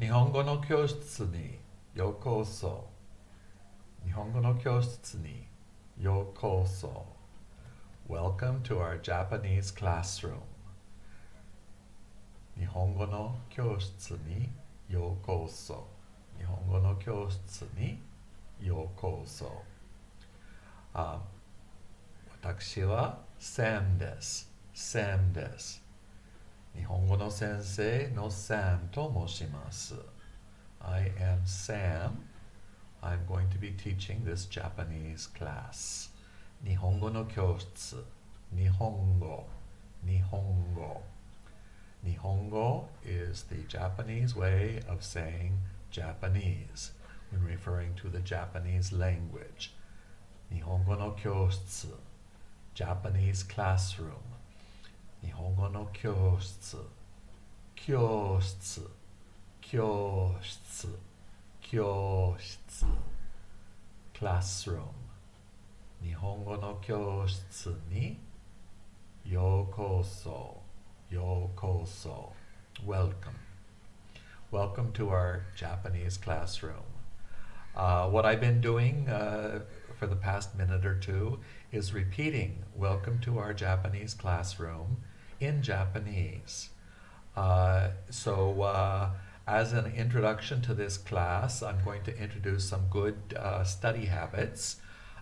日本語の教室にようこそ。日本語の教室にようこそ。Welcome to our Japanese classroom. 日本語の教室にようこそ。日本語の教室にようこそ。私は Sam です。Sam です。日本語の先生の Sam と申します。I am Sam. I'm going to be teaching this Japanese class. 日本語の教室。日本語。日本語。日本語 is the Japanese way of saying Japanese when referring to the Japanese language. 日本語の教室。Japanese classroom. 日本語の教室。教室。教室。教室。classroom. 日本語の教室にようこそ。ようこそ。Welcome. Welcome to our Japanese classroom. What I've been doing for the past minute or two is repeating welcome to our Japanese classroom in Japanese. As an introduction to this class, I'm going to introduce some good study habits.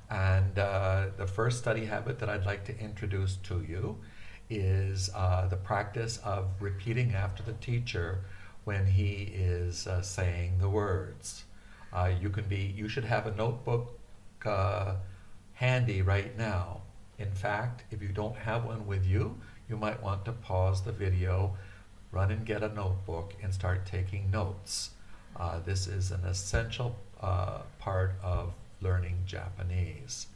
And the first study habit that I'd like to introduce to you is the practice of repeating after the teacher when he is saying the words. You should have a notebook handy right now. In fact, if you don't have one with you, you might want to pause the video, run and get a notebook, and start taking notes. This is an essential part of learning Japanese.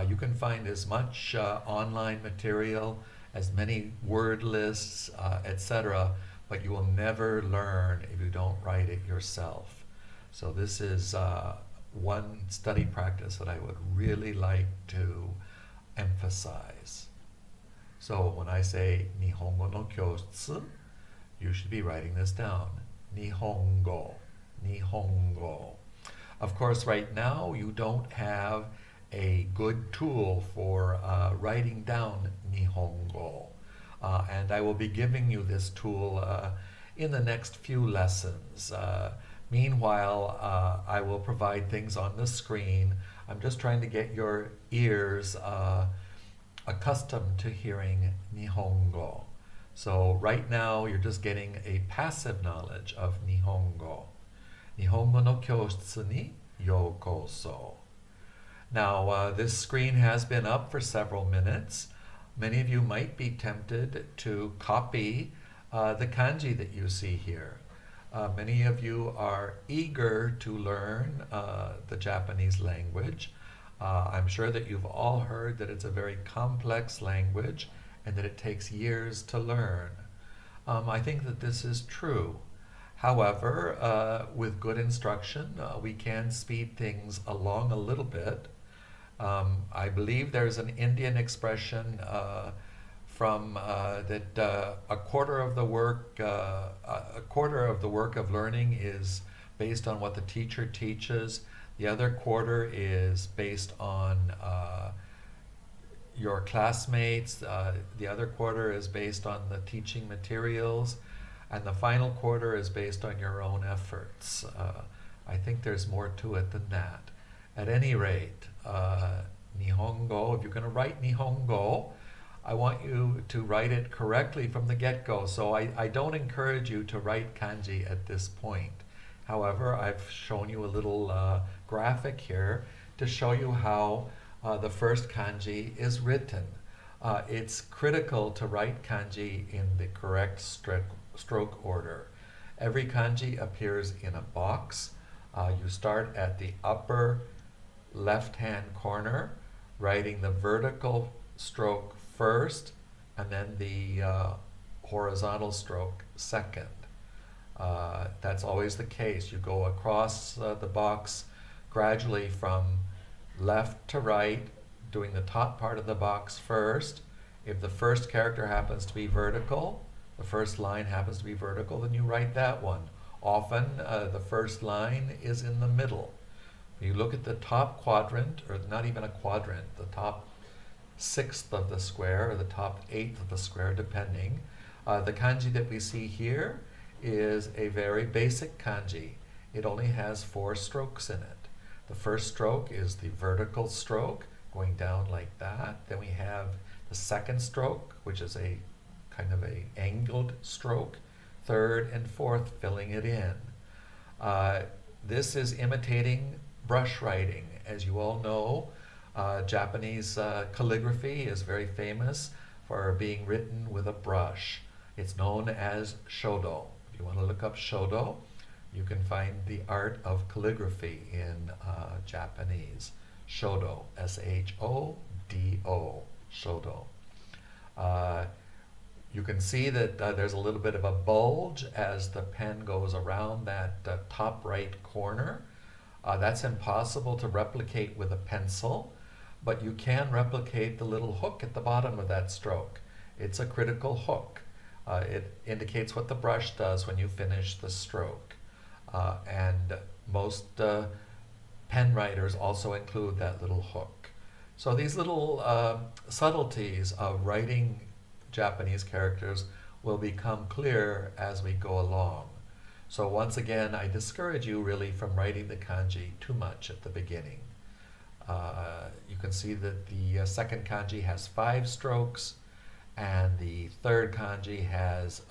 You can find as much online material, as many word lists, etc., but you will never learn if you don't write it yourself. So this is one study practice that I would really like to emphasize. So when I say Nihongo no kyōshitsu, you should be writing this down. Nihongo, Nihongo. Of course, right now you don't have a good tool for writing down Nihongo. And I will be giving you this tool in the next few lessons. Meanwhile, I will provide things on the screen. I'm just trying to get your ears accustomed to hearing Nihongo. So right now, you're just getting a passive knowledge of Nihongo. Nihongo no kyōshitsu ni yokoso. Now, this screen has been up for several minutes. Many of you might be tempted to copy the kanji that you see here. Many of you are eager to learn the Japanese language. I'm sure that you've all heard that it's a very complex language and that it takes years to learn. I think that this is true. However, with good instruction, we can speed things along a little bit. I believe there's an Indian expression from that a quarter of the work of learning is based on what the teacher teaches. The other quarter is based on your classmates. The other quarter is based on the teaching materials. And the final quarter is based on your own efforts. I think there's more to it than that. At any rate, Nihongo, if you're going to write Nihongo, I want you to write it correctly from the get-go. So I don't encourage you to write kanji at this point. However, I've shown you a little graphic here to show you how the first kanji is written. It's critical to write kanji in the correct stroke order. Every kanji appears in a box. You start at the upper left-hand corner, writing the vertical stroke first, and then the horizontal stroke second. That's always the case. You go across the box gradually from left to right, doing the top part of the box first. If the first character happens to be vertical, the first line happens to be vertical, then you write that one. Often the first line is in the middle. You look at the top quadrant, or not even a quadrant, the top sixth of the square, or the top eighth of the square, depending. The kanji that we see here is a very basic kanji. It only has 4 strokes in it. The first stroke is the vertical stroke, going down like that. Then we have the second stroke, which is a kind of a angled stroke. Third and fourth, filling it in. This is imitating brush writing. As you all know, Japanese calligraphy is very famous for being written with a brush. It's known as shodo. If you want to look up shodo, you can find the art of calligraphy in Japanese. Shodo, S-H-O-D-O, shodo. You can see that there's a little bit of a bulge as the pen goes around that top right corner. That's impossible to replicate with a pencil, but you can replicate the little hook at the bottom of that stroke. It's a critical hook. It indicates what the brush does when you finish the stroke. And most pen writers also include that little hook. So these little subtleties of writing Japanese characters will become clear as we go along. So once again, I discourage you really from writing the kanji too much at the beginning. You can see that the second kanji has 5 strokes, and the third kanji has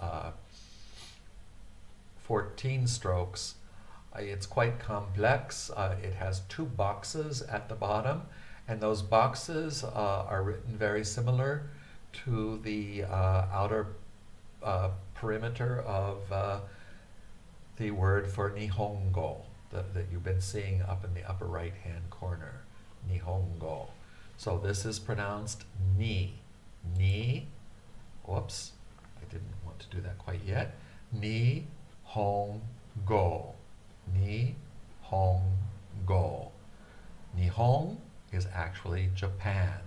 14 strokes. It's quite complex. It has 2 boxes at the bottom, and those boxes are written very similar to the outer perimeter of the word for Nihongo that you've been seeing up in the upper right hand corner. Nihongo. So this is pronounced ni. Ni. Whoops, I didn't want to do that quite yet. Ni-hong-go. Ni-hong-go. Nihon is actually Japan.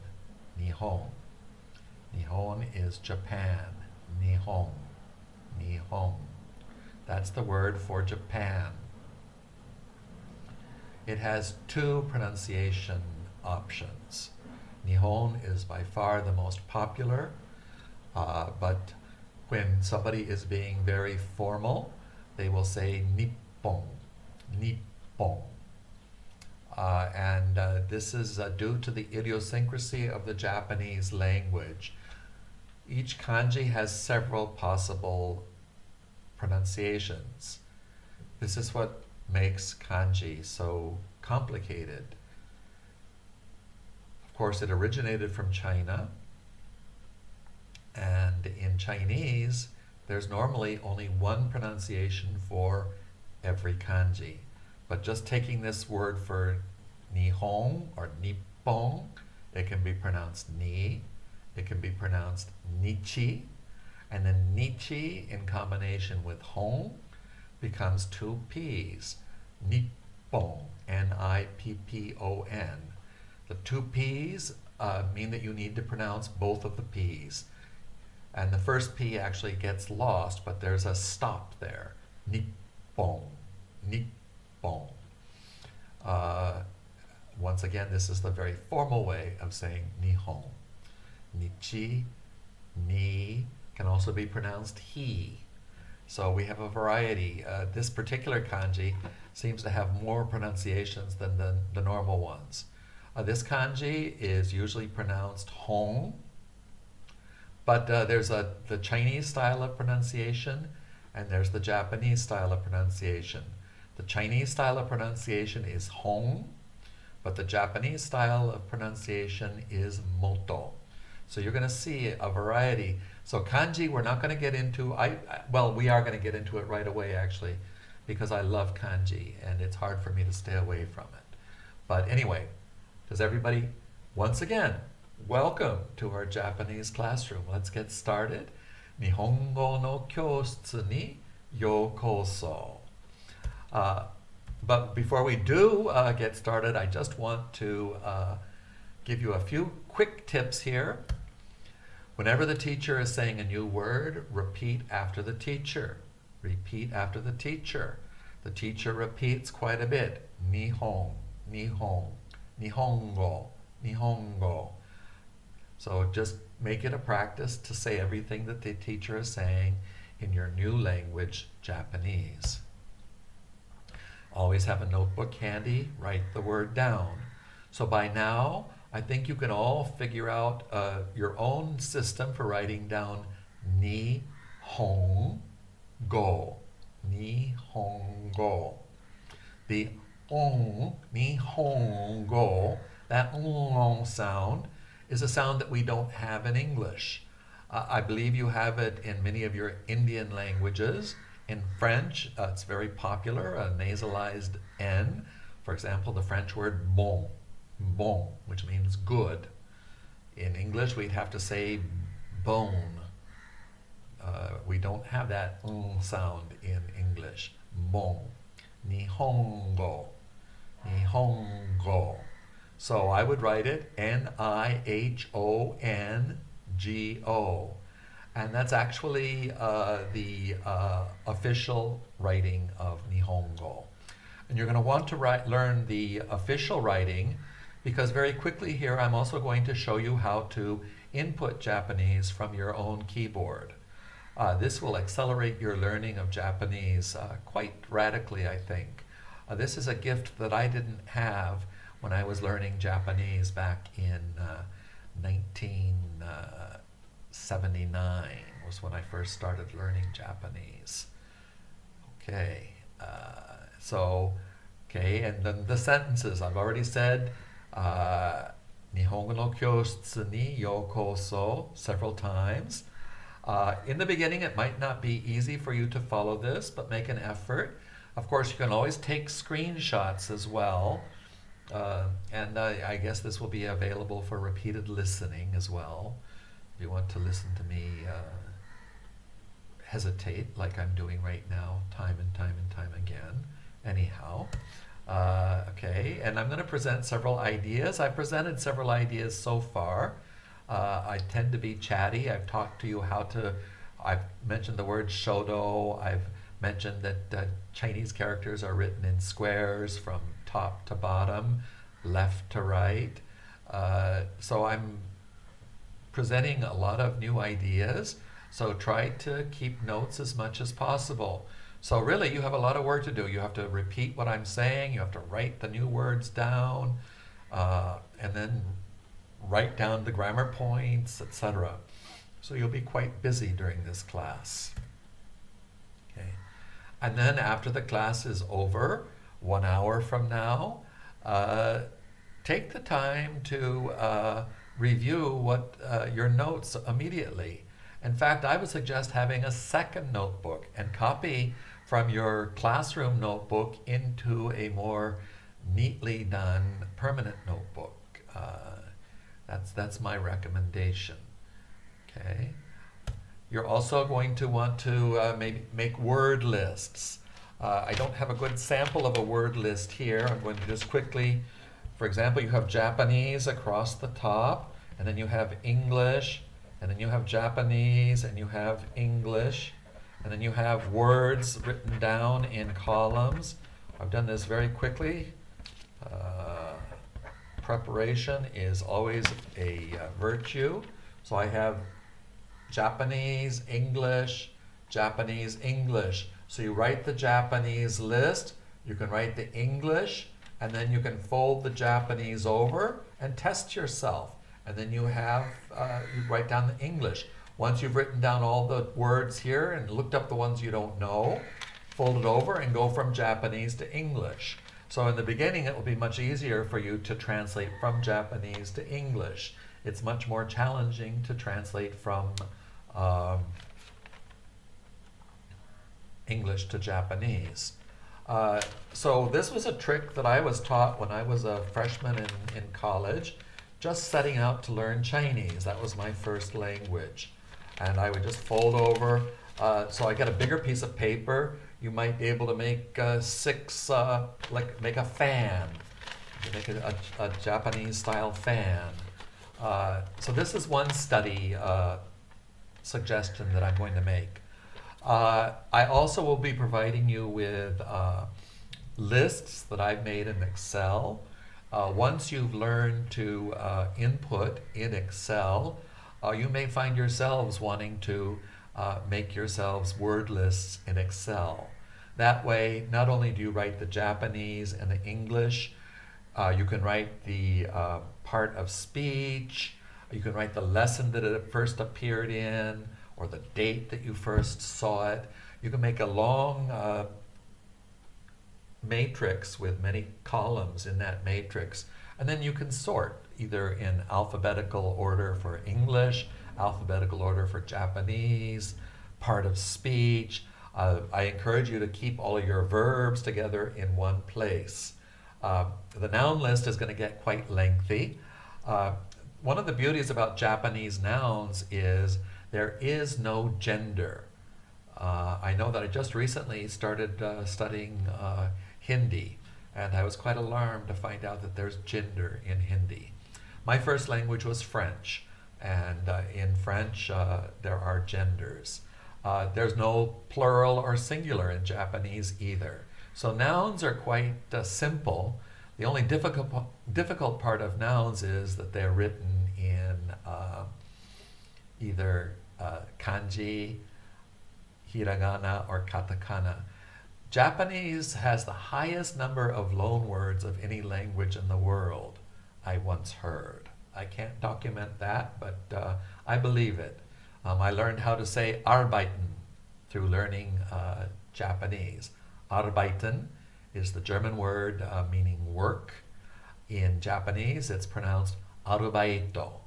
Nihon. Nihon is Japan. Nihon. Nihon. That's the word for Japan. It has 2 pronunciation options. Nihon is by far the most popular, but when somebody is being very formal, they will say Nippon. Nippon. And this is due to the idiosyncrasy of the Japanese language. Each kanji has several possible pronunciations. This is what makes kanji so complicated. Of course, it originated from China, and in Chinese, there's normally only one pronunciation for every kanji. But just taking this word for Nihon or Nippon, it can be pronounced ni, it can be pronounced nichi, and then nichi in combination with hon becomes 2 P's. Nippon, N-I-P-P-O-N. The 2 P's mean that you need to pronounce both of the P's. And the first P actually gets lost, but there's a stop there. Nippon. Nippon. Once again, this is the very formal way of saying Nihon. Nichi, ni, can also be pronounced he. So we have a variety. This particular kanji seems to have more pronunciations than the normal ones. This kanji is usually pronounced hong, but there's the Chinese style of pronunciation, and there's the Japanese style of pronunciation. The Chinese style of pronunciation is hong, but the Japanese style of pronunciation is moto. So you're going to see a variety. So kanji we're not going to get into. Well, we are going to get into it right away, actually, because I love kanji, and it's hard for me to stay away from it. But anyway, does everybody, once again, welcome to our Japanese classroom. Let's get started. Nihongo no kyōshitsu ni yokoso. But before we do get started, I just want to give you a few quick tips here. Whenever the teacher is saying a new word, repeat after the teacher. Repeat after the teacher. The teacher repeats quite a bit. Nihon, nihon, nihongo, nihongo. So just make it a practice to say everything that the teacher is saying in your new language, Japanese. Always have a notebook handy, write the word down. So by now, I think you can all figure out your own system for writing down Nihongo. Nihongo. The Nihongo, that sound, is a sound that we don't have in English. I believe you have it in many of your Indian languages. In French, it's very popular, a nasalized N. For example, the French word bon, bon, which means good. In English, we'd have to say bone. We don't have that sound in English. Bon. Nihongo. Nihongo. So I would write it Nihongo. And that's actually the official writing of Nihongo. And you're going to want to learn the official writing because very quickly here I'm also going to show you how to input Japanese from your own keyboard. This will accelerate your learning of Japanese quite radically, I think. This is a gift that I didn't have when I was learning Japanese back in 1979 was when I first started learning Japanese. Okay, and then the sentences. I've already said Nihongo no kyōshitsu ni yokoso several times. In the beginning, it might not be easy for you to follow this, but make an effort. Of course, you can always take screenshots as well. And I guess this will be available for repeated listening as well. If you want to listen to me hesitate like I'm doing right now, time and time and time again. Anyhow, okay, and I'm going to present several ideas. I've presented several ideas so far. I tend to be chatty. I've talked to you I've mentioned the word shodo. I've mentioned that Chinese characters are written in squares from top to bottom, left to right. So I'm presenting a lot of new ideas. So try to keep notes as much as possible. So really, you have a lot of work to do. You have to repeat what I'm saying. You have to write the new words down, and then write down the grammar points, etc. So you'll be quite busy during this class. Okay. And then after the class is over, 1 hour from now, take the time to review what your notes immediately. In fact, I would suggest having a second notebook and copy from your classroom notebook into a more neatly done permanent notebook. That's my recommendation. Okay. You're also going to want to maybe make word lists. I don't have a good sample of a word list here. I'm going to just quickly, for example, you have Japanese across the top, and then you have English, and then you have Japanese, and you have English, and then you have words written down in columns. I've done this very quickly. Preparation is always a virtue. So I have Japanese, English, Japanese, English. So you write the Japanese list, you can write the English, and then you can fold the Japanese over and test yourself. And then you write down the English. Once you've written down all the words here and looked up the ones you don't know, fold it over and go from Japanese to English. So in the beginning, it will be much easier for you to translate from Japanese to English. It's much more challenging to translate from English to Japanese. So this was a trick that I was taught when I was a freshman in college, just setting out to learn Chinese. That was my first language. And I would just fold over. So I get a bigger piece of paper. You might be able to make make a fan. You make a Japanese style fan. So this is one study suggestion that I'm going to make. I also will be providing you with lists that I've made in Excel. Once you've learned to input in Excel, you may find yourselves wanting to make yourselves word lists in Excel. That way, not only do you write the Japanese and the English, you can write the part of speech, you can write the lesson that it first appeared in, or the date that you first saw it. You can make a long matrix with many columns in that matrix, and then you can sort either in alphabetical order for English, alphabetical order for Japanese, part of speech. I encourage you to keep all of your verbs together in one place. The noun list is going to get quite lengthy. One of the beauties about Japanese nouns is there is no gender. I know that I just recently started studying Hindi, and I was quite alarmed to find out that there's gender in Hindi. My first language was French, and in French there are genders. There's no plural or singular in Japanese either. So nouns are quite simple. The only difficult part of nouns is that they're written in either kanji, hiragana, or katakana. Japanese has the highest number of loan words of any language in the world, I once heard. I can't document that, but I believe it. I learned how to say arbeiten through learning Japanese. Arbeiten is the German word meaning work. In Japanese, it's pronounced arubaito,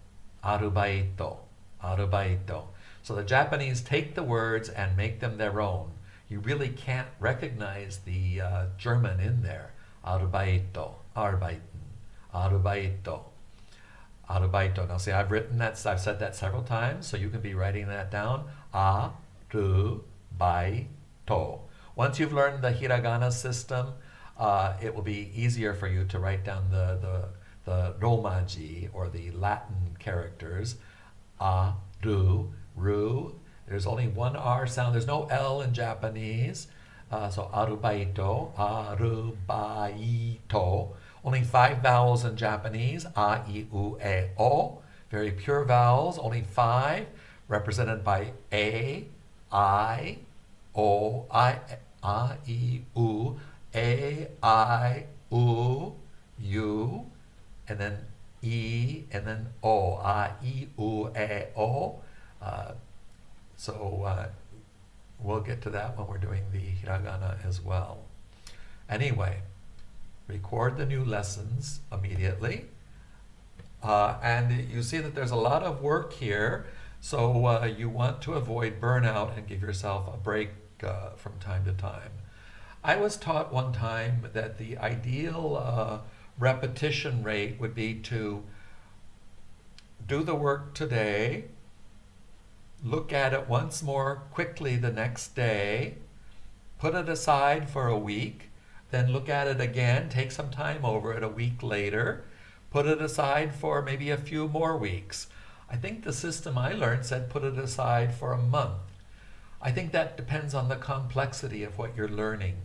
arubaito, arubaito. So the Japanese take the words and make them their own. You really can't recognize the German in there. Arubaito, arbeiten, arubaito, arubaito. Now see, I've written that, I've said that several times, so you can be writing that down. Arubaito. Once you've learned the hiragana system, it will be easier for you to write down the ROMAJI, or the Latin characters. Ru. There's only one R sound. There's no L in Japanese. So arubaito, arubaito. Only 5 vowels in Japanese. A, I, U, E, O. Very pure vowels, only 5, represented by A, I, O, I, U, A, I, U, U, and then E, and then O, I, U, E, O. So we'll get to that when we're doing the hiragana as well. Anyway, record the new lessons immediately. And you see that there's a lot of work here, so you want to avoid burnout and give yourself a break from time to time. I was taught one time that the ideal repetition rate would be to do the work today, look at it once more quickly the next day, put it aside for a week, then look at it again, take some time over it a week later, put it aside for maybe a few more weeks. I think the system I learned said put it aside for a month. I think that depends on the complexity of what you're learning.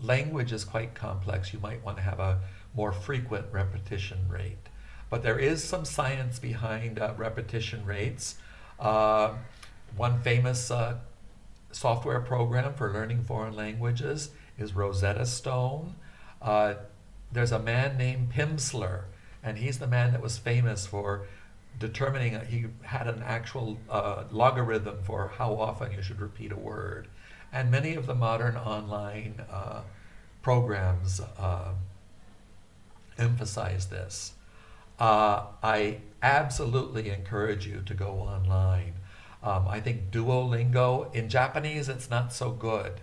Language is quite complex. You might want to have a more frequent repetition rate. But there is some science behind repetition rates. One famous software program for learning foreign languages is Rosetta Stone. There's a man named Pimsleur, and he's the man that was famous for determining, he had an actual logarithm for how often you should repeat a word. And many of the modern online programs emphasize this. I absolutely encourage you to go online. I think Duolingo, in Japanese it's not so good.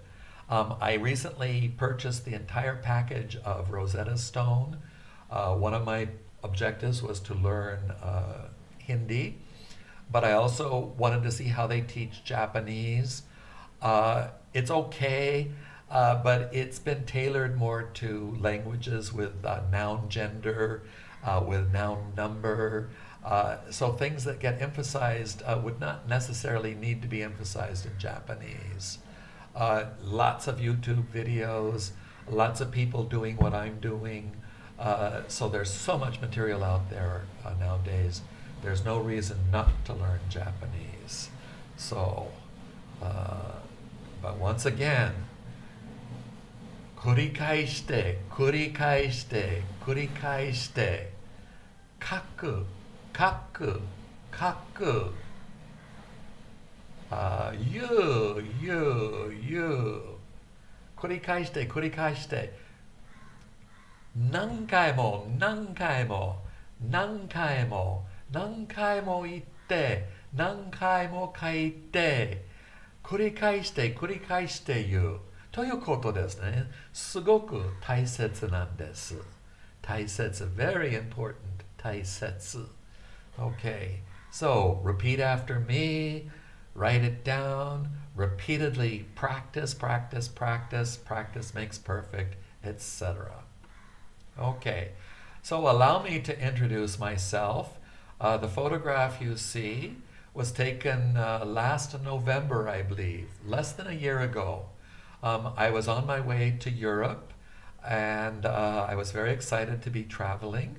I recently purchased the entire package of Rosetta Stone. One of my objectives was to learn Hindi, but I also wanted to see how they teach Japanese. It's okay, but it's been tailored more to languages with noun gender, with noun number. So things that get emphasized would not necessarily need to be emphasized in Japanese. Lots of YouTube videos, lots of people doing what I'm doing. So there's so much material out there nowadays. There's no reason not to learn Japanese. So, but once again, 繰り返して、繰り返して、繰り返して、書く、書く、書く。言う、言う、言う。繰り返して、繰り返して。何回も、何回も、何回も、何回も言って、何回も書いて、繰り返して、繰り返して言う。ということですね。すごく大切なんです。大切、very important, 大切。Okay, so repeat after me, write it down, repeatedly practice, practice, practice, practice makes perfect, etc. Okay, so allow me to introduce myself. The photograph you see was taken last November, I believe, less than a year ago. I was on my way to Europe, and I was very excited to be traveling.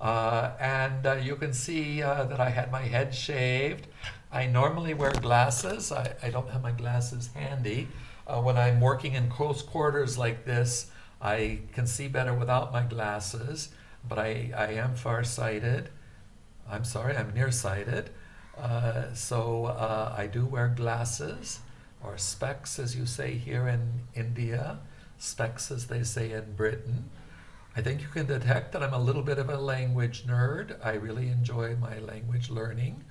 You can see that I had my head shaved. I normally wear glasses. I don't have my glasses handy. When I'm working in close quarters like this, I can see better without my glasses, but I am farsighted. I'm sorry, I'm nearsighted. So I do wear glasses, or specs as you say here in India, specs as they say in Britain. I think you can detect that I'm a little bit of a language nerd. I really enjoy my language learning.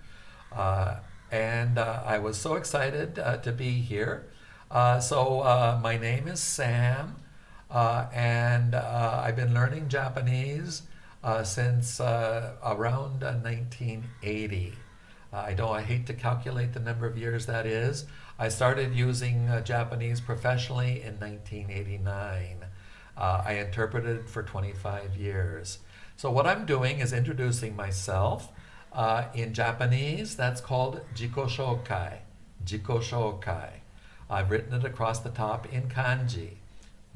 I was so excited to be here. My name is Sam, and I've been learning Japanese since around 1980. I hate to calculate the number of years that is. I started using Japanese professionally in 1989. I interpreted for 25 years. So what I'm doing is introducing myself. In Japanese, that's called jiko shokai. Jiko shokai. I've written it across the top in kanji.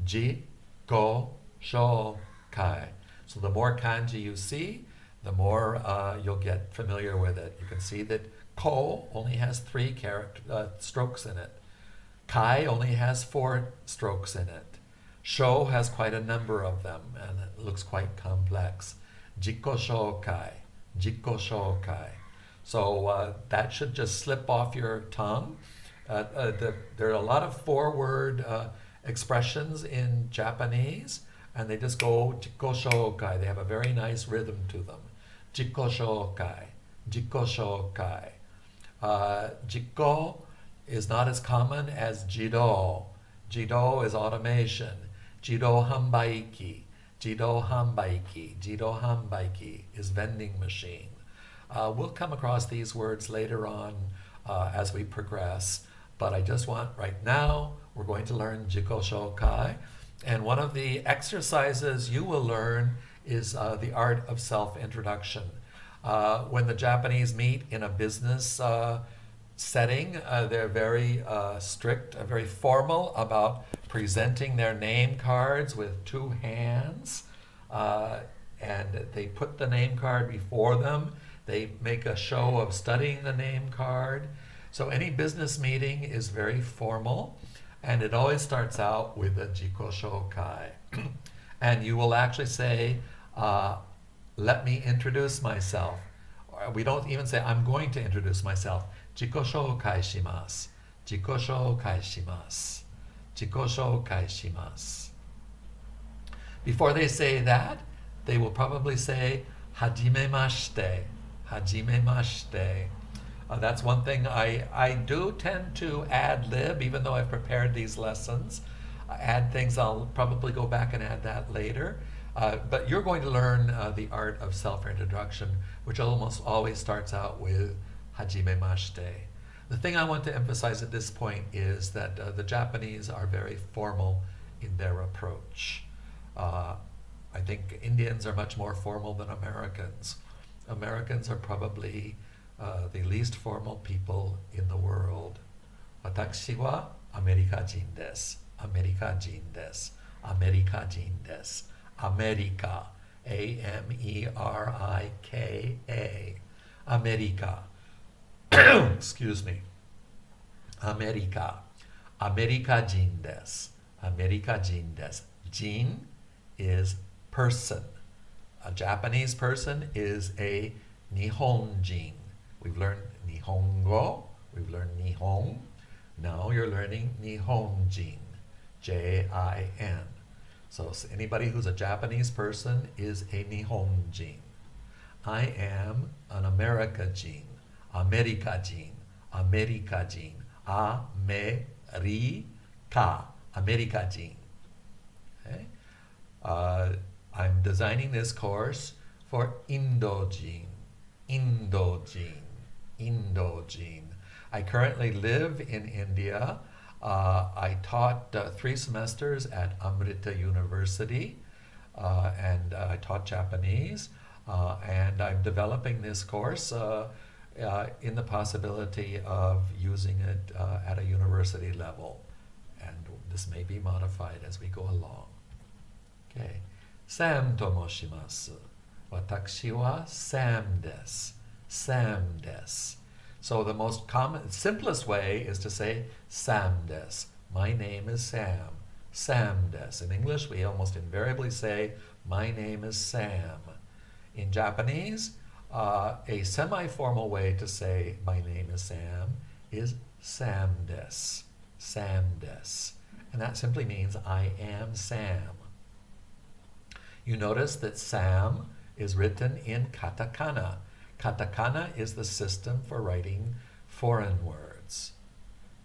Jiko shokai. So the more kanji you see, the more you'll get familiar with it. You can see that ko only has 3 strokes in it. Kai only has 4 strokes in it. Sho has quite a number of them, and it looks quite complex. Jiko shokai. Jiko shokai. So that should just slip off your tongue. There are a lot of 4-word expressions in Japanese, and they just go jiko shokai. They have a very nice rhythm to them. Jiko shokai, jiko shokai. Jiko is not as common as jido. Jido is automation. Jido hanbaiki, jido hanbaiki, jido hanbaiki is vending machine. We'll come across these words later on as we progress, but I just want right now, we're going to learn jiko shokai. And one of the exercises you will learn is the art of self-introduction. When the Japanese meet in a business setting, they're very strict, very formal about presenting their name cards with 2 hands. And they put the name card before them. They make a show of studying the name card. So any business meeting is very formal, and it always starts out with a jiko shokai. And you will actually say, let me introduce myself. We don't even say, I'm going to introduce myself. Jiko shokai shimasu. Jiko shokai shimasu. Jiko shokai shimasu. Before they say that, they will probably say, hajimemashite. Hajimemashite. That's one thing I do tend to ad-lib, even though I've prepared these lessons. Add things, I'll probably go back and add that later. But you're going to learn the art of self-introduction, which almost always starts out with hajimemashite. The thing I want to emphasize at this point is that the Japanese are very formal in their approach. I think Indians are much more formal than Americans. Americans are probably the least formal people in the world. 私はアメリカ人です。アメリカ人です。アメリカ人です。アメリカ。A-M-E-R-I-K-A. アメリカ。Excuse me. アメリカ。アメリカ人です。アメリカ人です。人 is person. A Japanese person is a Nihonjin. We've learned Nihongo. We've learned Nihon. Now you're learning Nihonjin. J-I-N. So anybody who's a Japanese person is a Nihonjin. I am an America-jin. America-jin. America-jin. America. America-jin. Okay? I'm designing this course for Indojin. Indojin. Indojin. I currently live in India. I taught 3 semesters at Amrita University, and I taught Japanese, and I'm developing this course in the possibility of using it at a university level, and this may be modified as we go along. Okay. Sam to moshimasu. Watashi wa Sam desu. Sam desu. So the most simplest way is to say Sam desu. My name is Sam. Sam desu. In English, we almost invariably say, my name is Sam. In Japanese, a semi-formal way to say my name is Sam is Sam desu. Sam desu. And that simply means I am Sam. You notice that Sam is written in katakana. Katakana is the system for writing foreign words.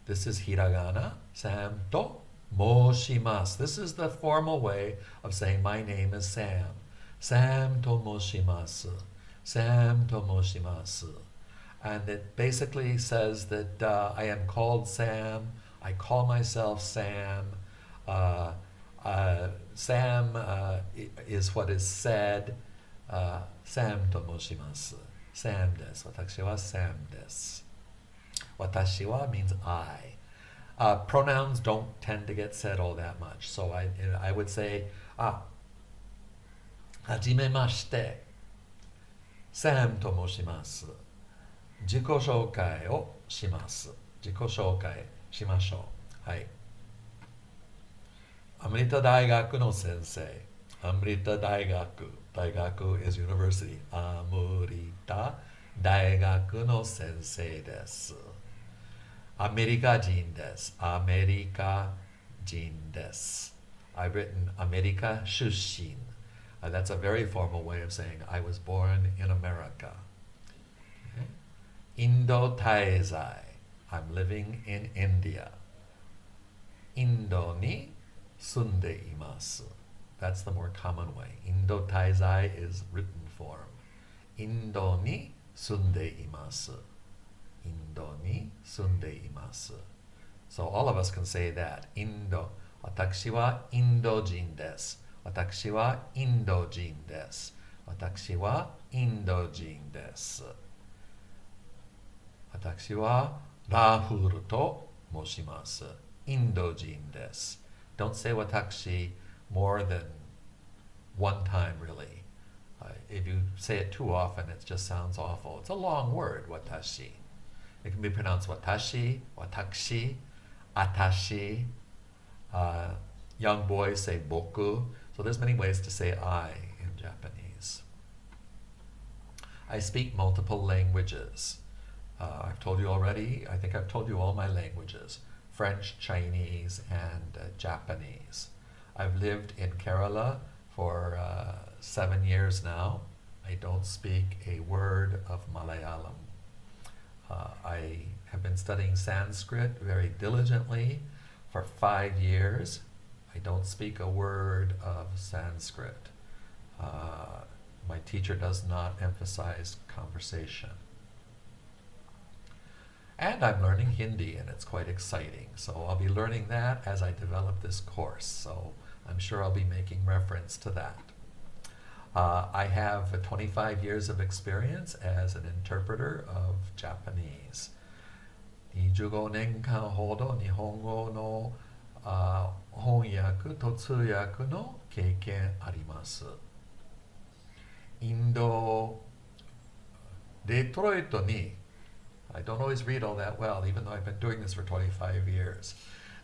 This is hiragana, Sam to moshimasu. This is the formal way of saying my name is Sam. Sam to moshimasu. Sam to moshimasu. And it basically says that I am called Sam. I call myself Sam. Sam is what is said. Sam to moshimasu. Sam desu. Watashi wa Sam desu. Watashi wa means I. Pronouns don't tend to get said all that much. So I would say, hajimemashite. Sam to moshimasu. Jiko shoukai o shimasu. Jiko shoukai shimashou. Hai. Amrita Daigaku no sensei. Amrita Daigaku. Daigaku is university. Amrita Daigaku no sensei desu. America jin desu. America jin desu. I've written America shushin. That's a very formal way of saying I was born in America. Okay. Indo taizai. I'm living in India. Indo ni sunde imasu. That's the more common way. Indo taizai is written form. Indo ni sunde imasu. Indo ni sunde imasu. So all of us can say that. Indo. Watashi wa Indojin desu. Watashi wa Indojin desu. Watashi wa Indojin desu. Watashi wa Rahul to moshimasu. Indojin desu. Don't say watashi more than one time, really. If you say it too often, it just sounds awful. It's a long word, watashi. It can be pronounced watashi, watashi, atashi. Young boys say boku. So there's many ways to say I in Japanese. I speak multiple languages. I've told you already, I think I've told you all my languages. French, Chinese, and Japanese. I've lived in Kerala for 7 years now. I don't speak a word of Malayalam. I have been studying Sanskrit very diligently for 5 years. I don't speak a word of Sanskrit. My teacher does not emphasize conversation. And I'm learning Hindi, and it's quite exciting. So I'll be learning that as I develop this course. So I'm sure I'll be making reference to that. I have 25 years of experience as an interpreter of Japanese. 25年間ほど日本語の翻訳と通訳の経験あります。インド、デトロイトに I don't always read all that well, even though I've been doing this for 25 years.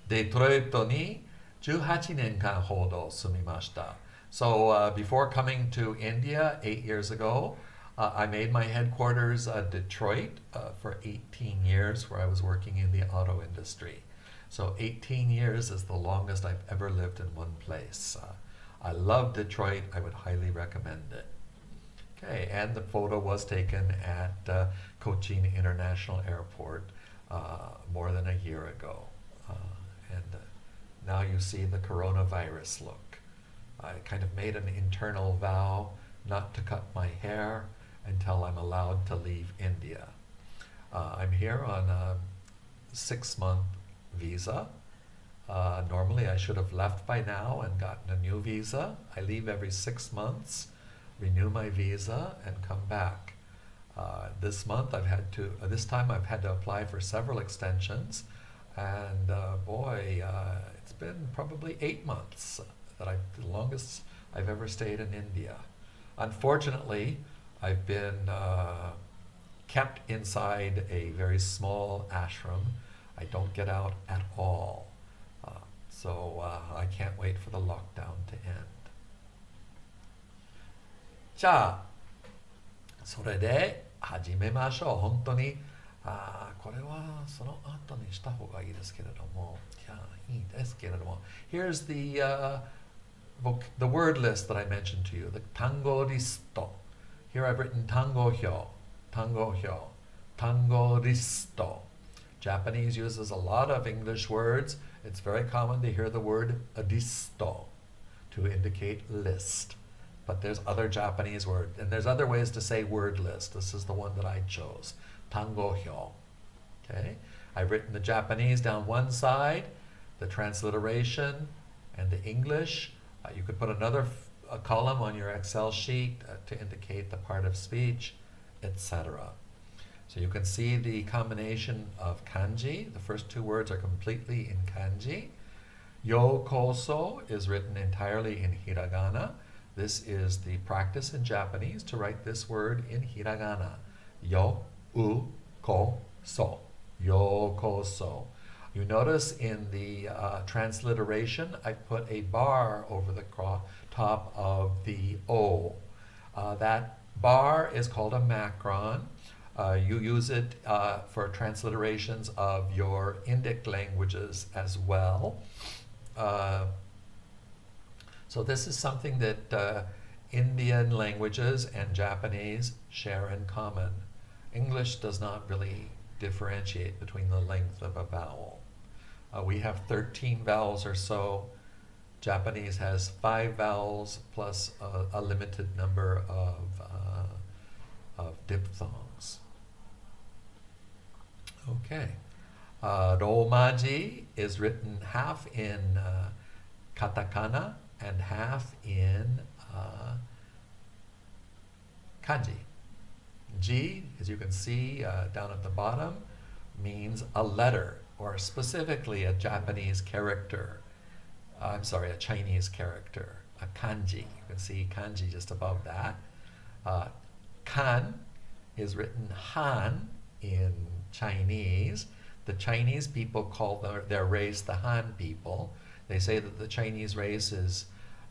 デトロイトに18年間ほど住みました。So before coming to India 8 years ago, I made my headquarters Detroit for 18 years, where I was working in the auto industry. So 18 years is the longest I've ever lived in one place. I love Detroit. I would highly recommend it. Okay, and the photo was taken at Cochin International Airport more than a year ago. Now you see the coronavirus look. I kind of made an internal vow not to cut my hair until I'm allowed to leave India. I'm here on a 6-month visa. Normally I should have left by now and gotten a new visa. I leave every 6 months, renew my visa, and come back. This time I've had to apply for several extensions, and it's been probably 8 months the longest I've ever stayed in India. Unfortunately, I've been kept inside a very small ashram. I don't get out at all. So I can't wait for the lockdown to end. じゃあ、それで始めましょう。本当に、これはその後にした方がいいですけれども、いいですけれども。Here's the word list that I mentioned to you, the tango listo. Here I've written tango hyo, tango hyo, tango listo. Japanese uses a lot of English words. It's very common to hear the word listo to indicate list. But there's other Japanese words, and there's other ways to say word list. This is the one that I chose, tango hyo. Okay, I've written the Japanese down one side, the transliteration, and the English. You could put another column on your Excel sheet to indicate the part of speech, etc. So you can see the combination of kanji. The first two words are completely in kanji. Yokoso is written entirely in hiragana. This is the practice in Japanese to write this word in hiragana. Yo-u-ko-so. Yokoso. You notice in the transliteration, I put a bar over the top of the O. That bar is called a macron. You use it for transliterations of your Indic languages as well. So this is something that Indian languages and Japanese share in common. English does not really differentiate between the length of a vowel. We have 13 vowels or so. Japanese has 5 vowels plus a limited number of diphthongs. Okay. ROMAJI is written half in katakana and half in kanji. Ji, as you can see down at the bottom, means a letter, or specifically a Japanese character. A Chinese character, a kanji. You can see kanji just above that. Kan is written Han in Chinese. The Chinese people call their race the Han people. They say that the Chinese race is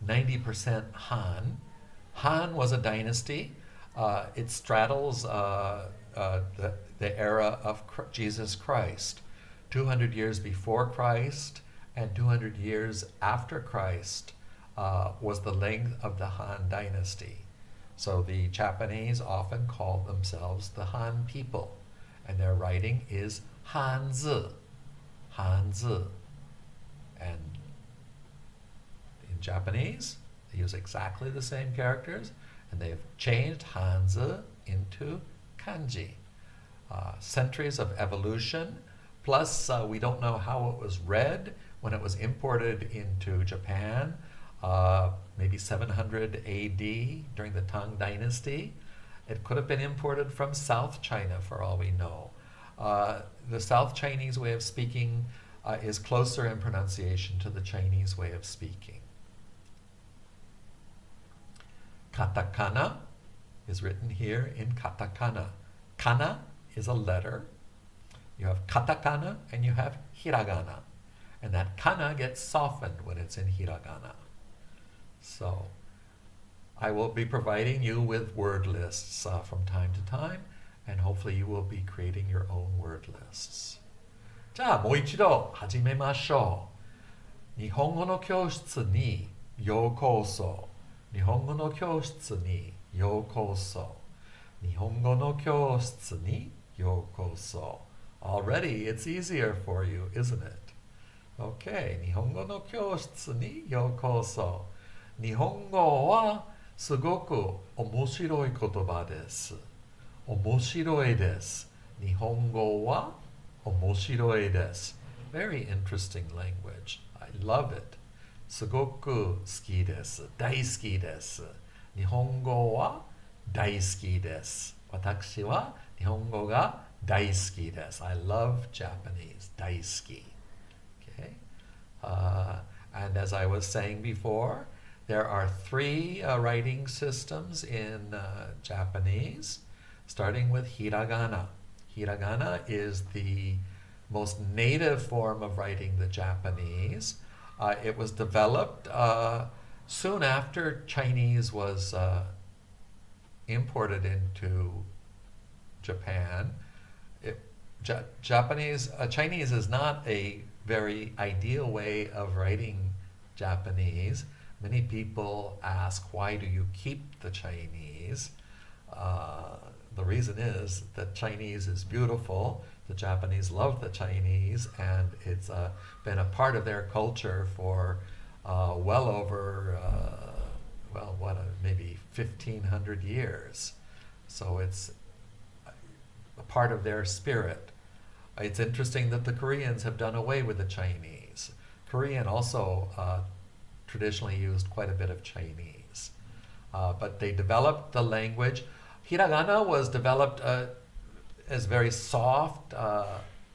90% Han. Han was a dynasty. It straddles the era of Jesus Christ. 200 years before Christ and 200 years after Christ was the length of the Han dynasty. So the Japanese often call themselves the Han people, and their writing is Hanzi. Hanzi. And in Japanese, they use exactly the same characters, and they have changed Hanzi into kanji. Centuries of evolution, plus we don't know how it was read when it was imported into Japan. maybe 700 AD during the Tang Dynasty. It could have been imported from South China for all we know. The South Chinese way of speaking is closer in pronunciation to the Chinese way of speaking. Katakana is written here in katakana. Kana is a letter. You have katakana and you have hiragana. And that kana gets softened when it's in hiragana. So I will be providing you with word lists from time to time, and hopefully you will be creating your own word lists. じゃあもう一度始めましょう。日本語の教室にようこそ。日本語の教室にようこそ。日本語の教室にようこそ。Already it's easier for you, isn't it? Okay, 日本語の教室にようこそ。日本語はすごく面白い言葉です。面白いです。日本語は面白いです。Very interesting language. I love it. すごく好きです。大好きです。日本語は大好きです。私は日本語が大好きです。I love Japanese. 大好き。Okay? And as I was saying before, there are three writing systems in Japanese, starting with hiragana. Hiragana is the most native form of writing the Japanese. It was developed soon after Chinese was imported into Japan. Chinese is not a very ideal way of writing Japanese. Many people ask, why do you keep the Chinese? The reason is that Chinese is beautiful. The Japanese love the Chinese, and it's been a part of their culture for well over, maybe 1,500 years. So it's a part of their spirit. It's interesting that the Koreans have done away with the Chinese. Korean also traditionally used quite a bit of Chinese. But they developed the language. Hiragana was developed as very soft,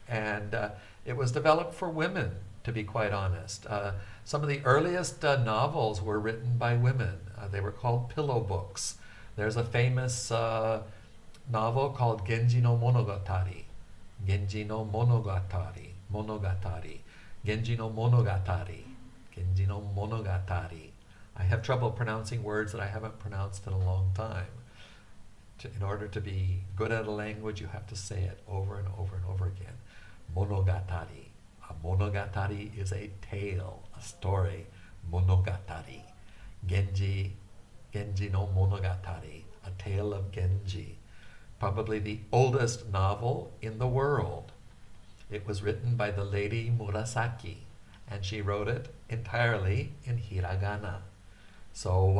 and it was developed for women, to be quite honest. Some of the earliest novels were written by women. They were called pillow books. There's a famous novel called Genji no Monogatari. Genji no Monogatari. Monogatari. Genji no Monogatari. Genji no Monogatari. I have trouble pronouncing words that I haven't pronounced in a long time. In order to be good at a language, you have to say it over and over and over again. Monogatari. A monogatari is a tale, a story. Monogatari. Genji no Monogatari. A tale of Genji. Probably the oldest novel in the world. It was written by the lady Murasaki, and she wrote it entirely in hiragana. So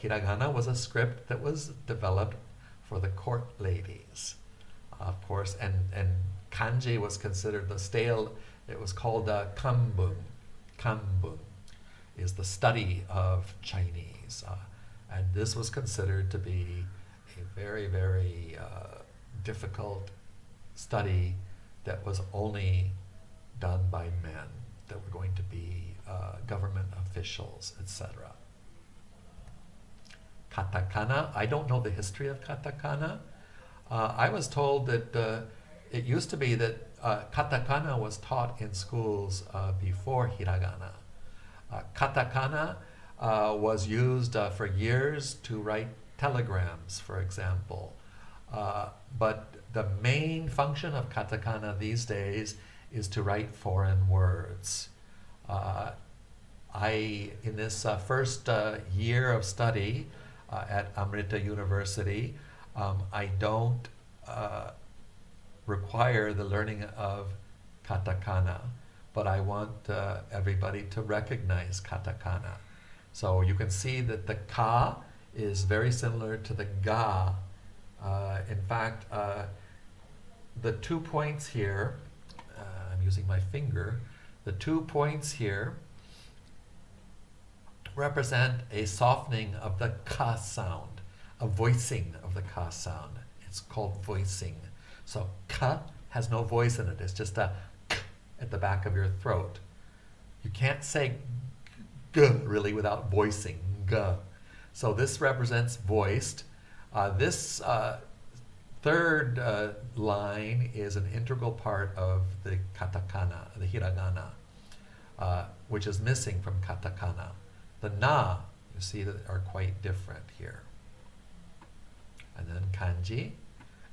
hiragana was a script that was developed for the court ladies, of course, and kanji was considered the stale. It was called kanbun. Kanbun is the study of Chinese, and this was considered to be a very, very difficult study that was only done by men that were going to be government officials, etc. Katakana, I don't know the history of katakana. I was told that it used to be that katakana was taught in schools before hiragana. Katakana was used for years to write telegrams, for example. But the main function of katakana these days is to write foreign words. In this first year of study at Amrita University, I don't require the learning of katakana, but I want everybody to recognize katakana. So you can see that the ka is very similar to the ga. In fact, the 2 points here, I'm using my finger, the 2 points here represent a softening of the ka sound, a voicing of the ka sound. It's called voicing. So ka has no voice in it. It's just a k at the back of your throat. You can't say g really without voicing g. So this represents voiced. This third line is an integral part of the katakana, the hiragana, which is missing from katakana. The na, you see, that are quite different here. And then kanji,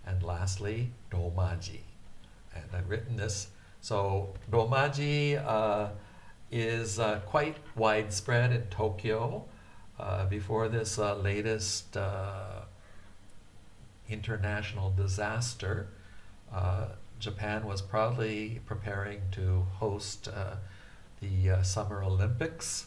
and lastly, romaji. And I've written this. So romaji is quite widespread in Tokyo. Before this latest international disaster, Japan was proudly preparing to host the Summer Olympics.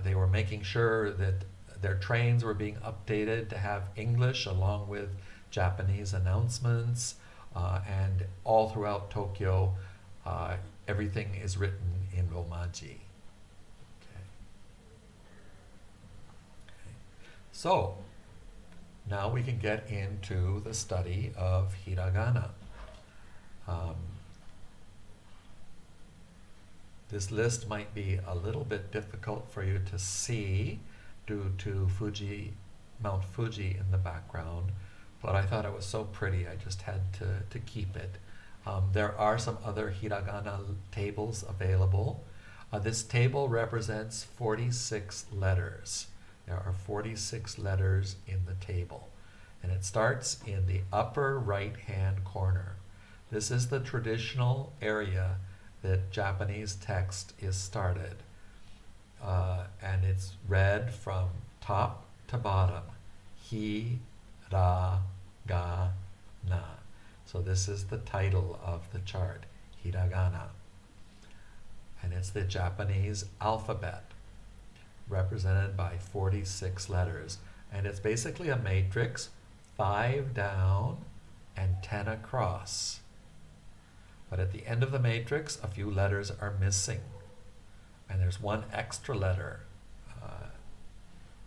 They were making sure that their trains were being updated to have English along with Japanese announcements, and all throughout Tokyo, everything is written in Romaji. So, now we can get into the study of hiragana. This list might be a little bit difficult for you to see due to Mount Fuji in the background, but I thought it was so pretty I just had to keep it. There are some other hiragana tables available. This table represents 46 letters. There are 46 letters in the table, and it starts in the upper right-hand corner. This is the traditional area that Japanese text is started, and it's read from top to bottom. Hi, ra, ga, na. So this is the title of the chart, hiragana, and it's the Japanese alphabet, represented by 46 letters. And it's basically a matrix, 5 down and 10 across. But at the end of the matrix, a few letters are missing. And there's one extra letter.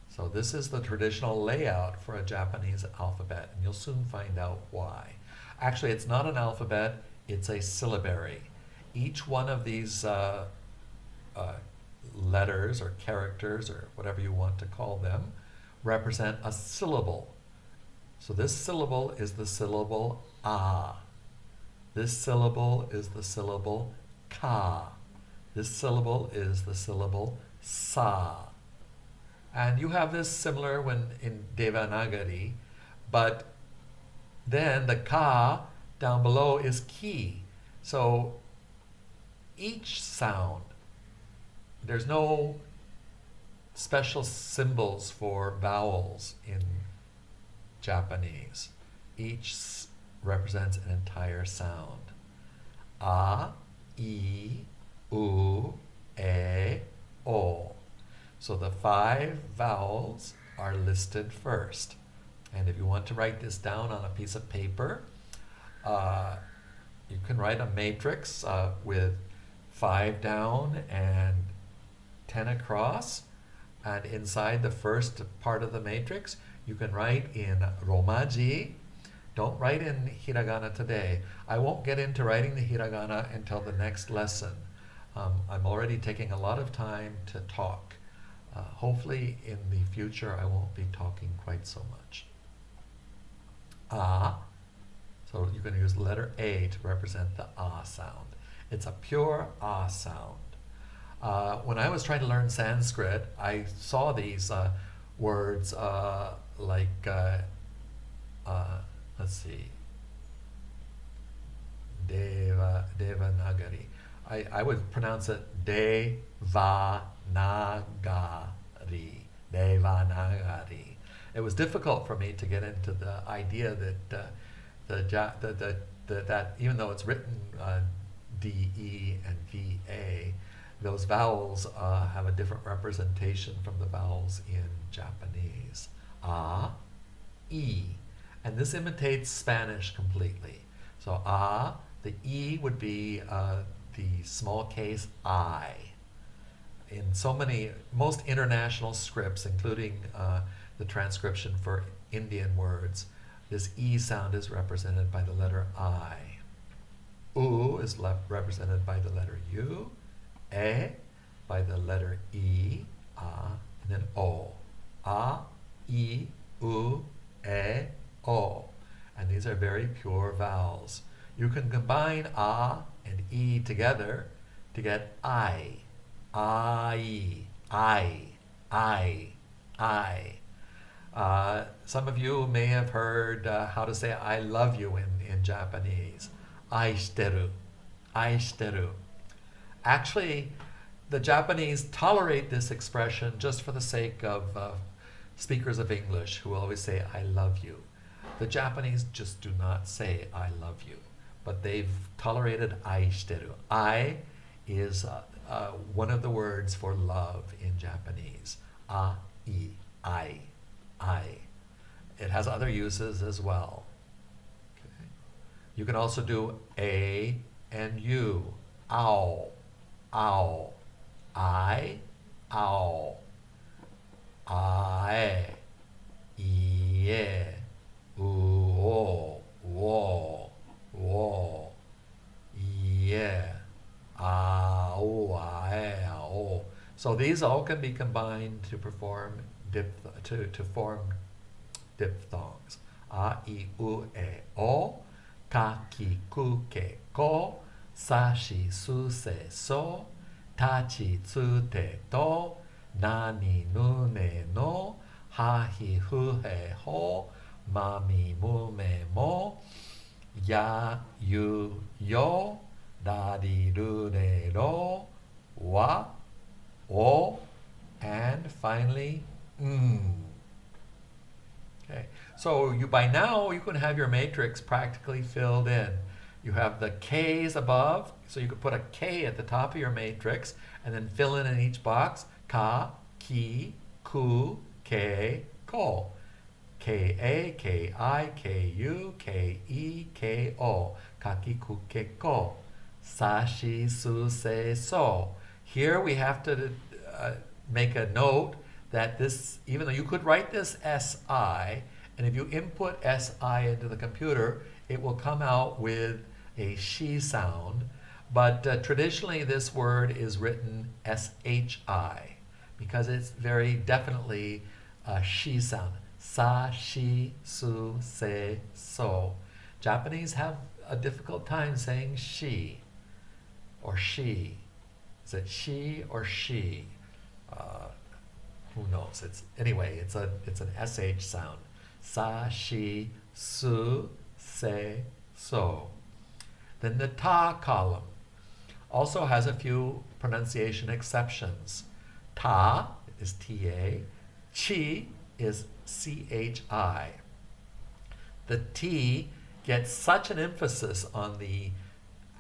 So this is the traditional layout for a Japanese alphabet, and you'll soon find out why. Actually, it's not an alphabet, it's a syllabary. Each one of these letters or characters or whatever you want to call them represent a syllable. So this syllable is the syllable a. This syllable is the syllable ka. This syllable is the syllable sa. And you have this similar when in Devanagari, but then the ka down below is ki. So each sound, there's no special symbols for vowels in Japanese. Each represents an entire sound. A, I, U, E, O. So the 5 vowels are listed first. And if you want to write this down on a piece of paper, you can write a matrix with 5 down and 10 across, and inside the first part of the matrix you can write in ROMAJI. Don't write in hiragana today. I won't get into writing the hiragana until the next lesson. I'm already taking a lot of time to talk. Hopefully in the future I won't be talking quite so much. A, so you're going to use the letter A to represent the A sound. It's a pure A sound. When I was trying to learn Sanskrit, I saw these words like, let's see, Devanagari. I would pronounce it Devanagari. Devanagari. It was difficult for me to get into the idea that that even though it's written D-E and V-A, those vowels have a different representation from the vowels in Japanese. A, E. And this imitates Spanish completely. So the E would be the small case I. in so many, most international scripts, including the transcription for Indian words, this E sound is represented by the letter I. U is represented by the letter U, E by the letter E, and then O. A, I, U, E, O. And these are very pure vowels. You can combine A and E together to get I. I. Some of you may have heard how to say I love you in Japanese. Aishiteru. Aishiteru. Actually, the Japanese tolerate this expression just for the sake of speakers of English who always say I love you. The Japanese just do not say I love you, but they've tolerated aishiteru. I is one of the words for love in Japanese. I. It has other uses as well. Okay. You can also do a and u. Ow. I, ow. Ae, ie, uo, wo, ie, ao, ae, ao. So these all can be combined to form diphthongs. A, I, u, e, o, ka, ki, ku, ke, ko, sa, shi, su, se, so, ta, chi, tsu, te, to, na, ni, nu, ne, no, ha, hi, hu, he, ho, ma, mi, mu, me, mo, ya, you, yo, da, di, do, de, do, wa, o, and finally, Okay, so by now you can have your matrix practically filled in. You have the K's above, so you could put a K at the top of your matrix and then fill in each box. Ka, ki, ku, ke, ko. K-A, K-I, K-U, K-E, K-O. Ka, ki, ku, ke, ko. Sa, shi, su, se, so. Here we have to make a note that this, even though you could write this S-I, and if you input S-I into the computer, it will come out with a she sound, but traditionally this word is written S-H-I because it's very definitely a she sound. Sa, shi, su, se, so. Japanese have a difficult time saying she or she. Is it she or she? Who knows? Anyway, it's an SH sound. Sa, shi, su, se, so. Then the ta column also has a few pronunciation exceptions. Ta is T-A. Chi is C-H-I. The T gets such an emphasis on the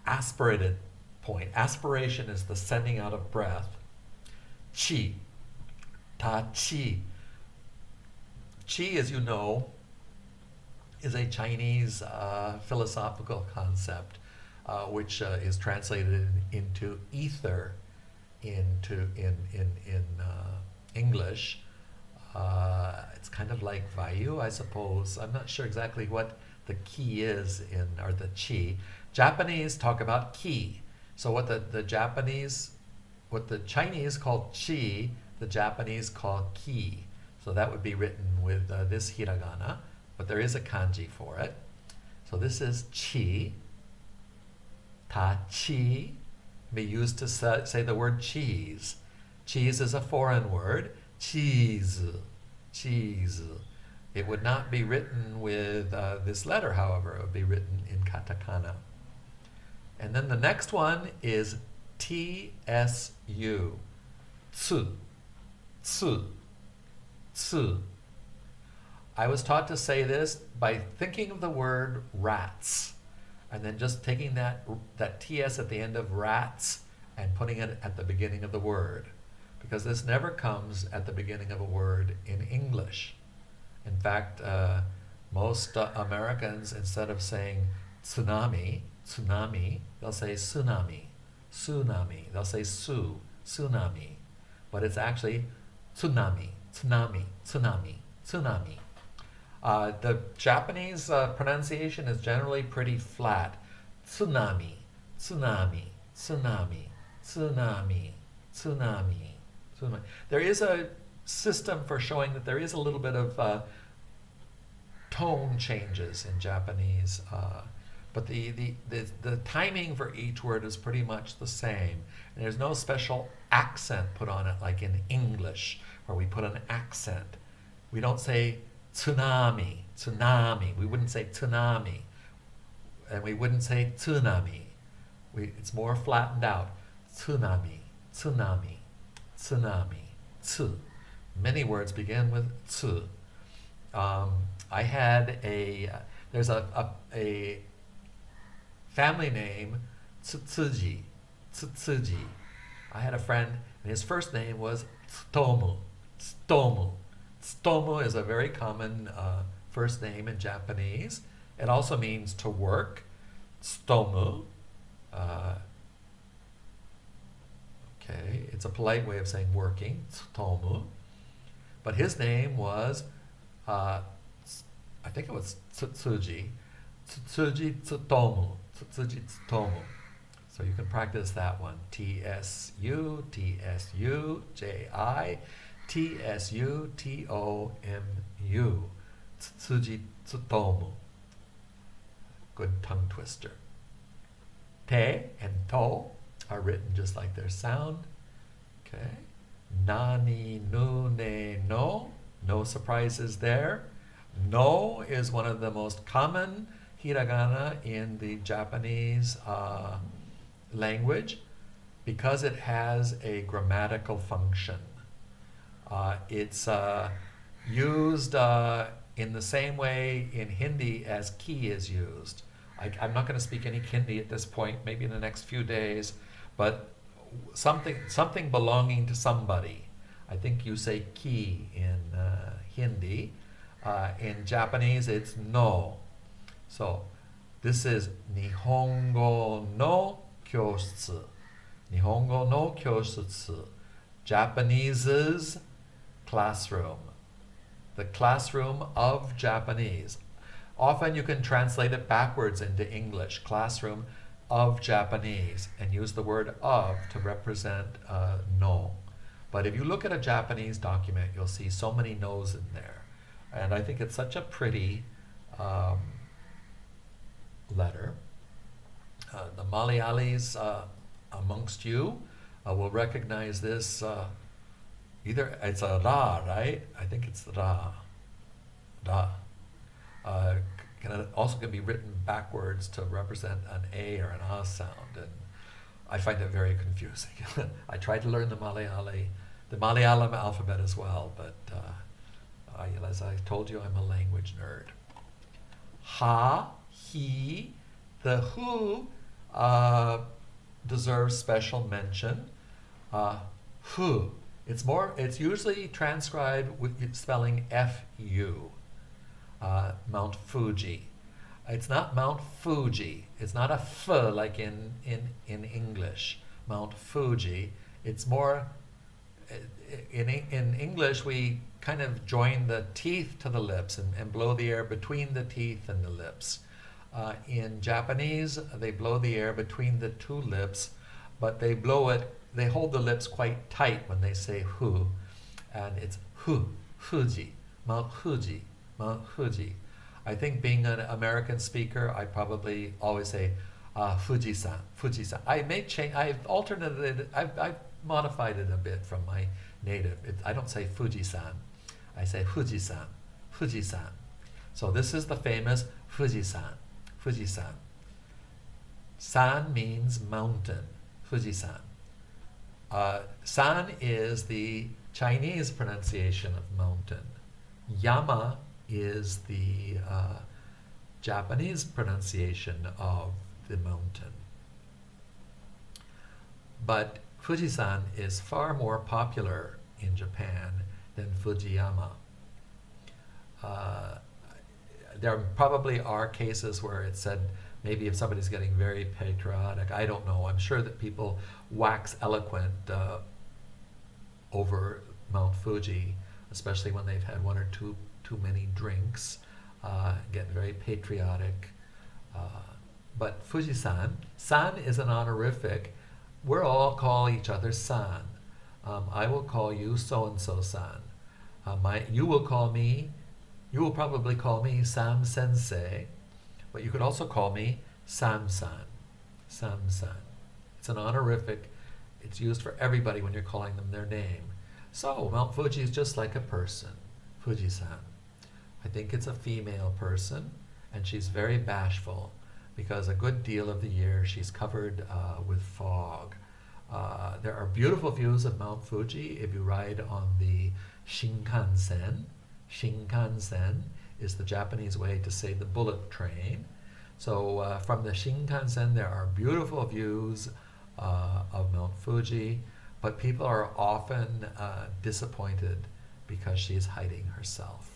aspirated point. Aspiration is the sending out of breath. Chi. Ta chi. Chi, as you know, is a Chinese philosophical concept which is translated into ether in English. It's kind of like Vayu, I suppose. I'm not sure exactly what the ki is or the chi. Japanese talk about ki. So what the Chinese call chi, the Japanese call ki. So that would be written with this hiragana, but there is a kanji for it. So this is chi. Ta chi be used to say the word cheese. Cheese is a foreign word. Cheese. Cheese. It would not be written with this letter, however. It would be written in katakana. And then the next one is T-S-U. Tsu. Tsu. Tsu. I was taught to say this by thinking of the word rats and then just taking that TS at the end of rats and putting it at the beginning of the word, because this never comes at the beginning of a word in English. In fact, most Americans, instead of saying tsunami, they'll say tsunami. They'll say tsunami. but it's actually tsunami, tsunami, tsunami, tsunami. The Japanese pronunciation is generally pretty flat. Tsunami, tsunami, tsunami, tsunami, tsunami, tsunami. There is a system for showing that there is a little bit of tone changes in Japanese, but the timing for each word is pretty much the same. And there's no special accent put on it like in English, where we put an accent. We don't say tsunami, tsunami. We wouldn't say tsunami. And we wouldn't say tsunami. It's more flattened out. Tsunami, tsunami, tsunami, tsu. Many words begin with tsu. I had there's a family name, Tsutsuji, Tsutsuji. I had a friend, and his first name was Tsutomu, Tsutomu. Tsutomu is a very common first name in Japanese. It also means to work, Tsutomu. Okay, it's a polite way of saying working, Tsutomu. But his name was, I think it was Tsutsuji, Tsutsuji Tsutomu, Tsutsuji Tsutomu. So you can practice that one. Tsu, Tsu, Ji, Tsu, Tomu. Tsutsuji Tsutomu. Good tongue twister. Te and to are written just like their sound. Okay. Nani, nu, ne, no. No surprises there. No is one of the most common hiragana in the Japanese language because it has a grammatical function. It's used in the same way in Hindi as ki is used. I'm not going to speak any Hindi at this point, maybe in the next few days, but something belonging to somebody. I think you say ki in Hindi. In Japanese, it's no. So this is Nihongo no kyosutsu. Nihongo no kyosutsu. Japanese's classroom. The classroom of Japanese. Often you can translate it backwards into English. Classroom of Japanese, and use the word of to represent no. But if you look at a Japanese document, you'll see so many no's in there. And I think it's such a pretty letter. The Malayalis amongst you will recognize this. Either it's a ra, right? I think it's the ra. Ra. Also can be written backwards to represent an a or an a sound, and I find it very confusing. I tried to learn the Malayalam alphabet as well, but as I told you, I'm a language nerd. Ha, he, the who deserves special mention. Who. It's usually transcribed with spelling F-U. Mount Fuji. It's not Mount Fuji. It's not a F like in English. Mount Fuji. It's more, in English we kind of join the teeth to the lips and blow the air between the teeth and the lips. In Japanese, they blow the air between the two lips, but they hold the lips quite tight when they say hu, and it's hu, Fuji, Mount Fuji, Mount Fuji. I think being an American speaker, I probably always say Fuji-san, Fuji-san. I may change, I've modified it a bit from my native. I don't say Fuji-san, I say Fuji-san, Fuji-san. So this is the famous Fuji-san, Fuji-san. San means mountain, Fuji-san. San is the Chinese pronunciation of mountain. Yama is the Japanese pronunciation of the mountain. But Fujisan is far more popular in Japan than Fujiyama. There probably are cases where it said, maybe if somebody's getting very patriotic, I don't know. I'm sure that people wax eloquent over Mount Fuji, especially when they've had one or too many drinks, get very patriotic. But Fuji-san, san is an honorific. We'll all call each other san. I will call you so-and-so san. You will probably call me Sam Sensei, but you could also call me Sam-san. Sam-san. It's an honorific. It's used for everybody when you're calling them their name. So Mount Fuji is just like a person, Fuji-san. I think it's a female person, and she's very bashful because a good deal of the year she's covered with fog. There are beautiful views of Mount Fuji if you ride on the Shinkansen. Shinkansen is the Japanese way to say the bullet train. So from the Shinkansen there are beautiful views of Mount Fuji, but people are often disappointed because she's hiding herself.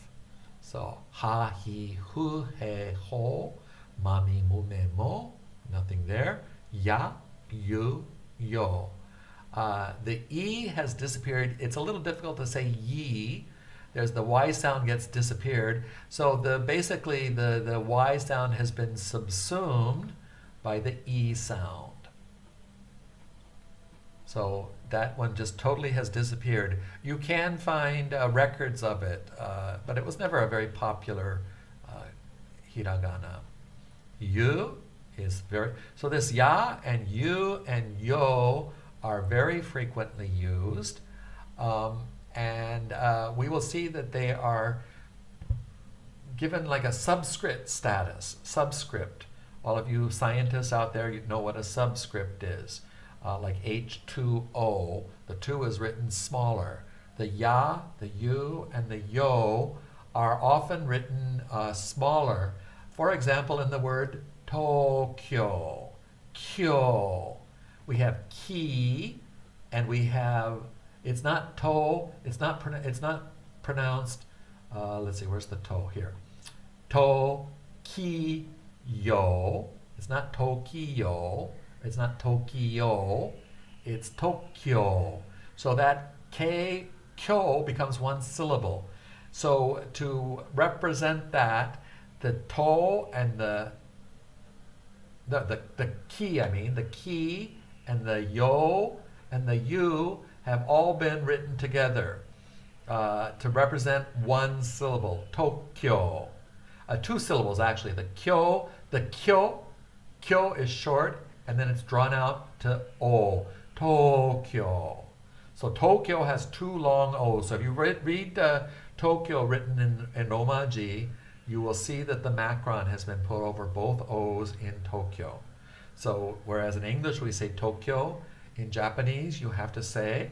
So ha, hi, hu, he, ho, mami, mume, mo, nothing there. Ya, you, yo. The E has disappeared. It's a little difficult to say ye. There's the Y sound gets disappeared. So basically the Y sound has been subsumed by the E sound. So that one just totally has disappeared. You can find records of it, but it was never a very popular hiragana. You is very, so this ya and you and yo are very frequently used. And we will see that they are given like a subscript status. Subscript. All of you scientists out there, you know what a subscript is. Like H2O, the 2 is written smaller. The ya, the you, and the yo are often written smaller. For example, in the word Tokyo, kyo, we have ki, and we have, it's not to, it's not pronounced, let's see, where's the to here? To-ki-yo, it's not Tokyo, it's not Tokyo, it's Tokyo. So that K, kyo becomes one syllable. So to represent that, the to and the ki, the ki and the yo and the you have all been written together to represent one syllable, Tokyo. 2 syllables actually. The kyo is short, and then it's drawn out to O, Tokyo. So Tokyo has 2 long O's. So if you read Tokyo written in ROMAJI, you will see that the macron has been put over both O's in Tokyo. So whereas in English we say Tokyo, in Japanese you have to say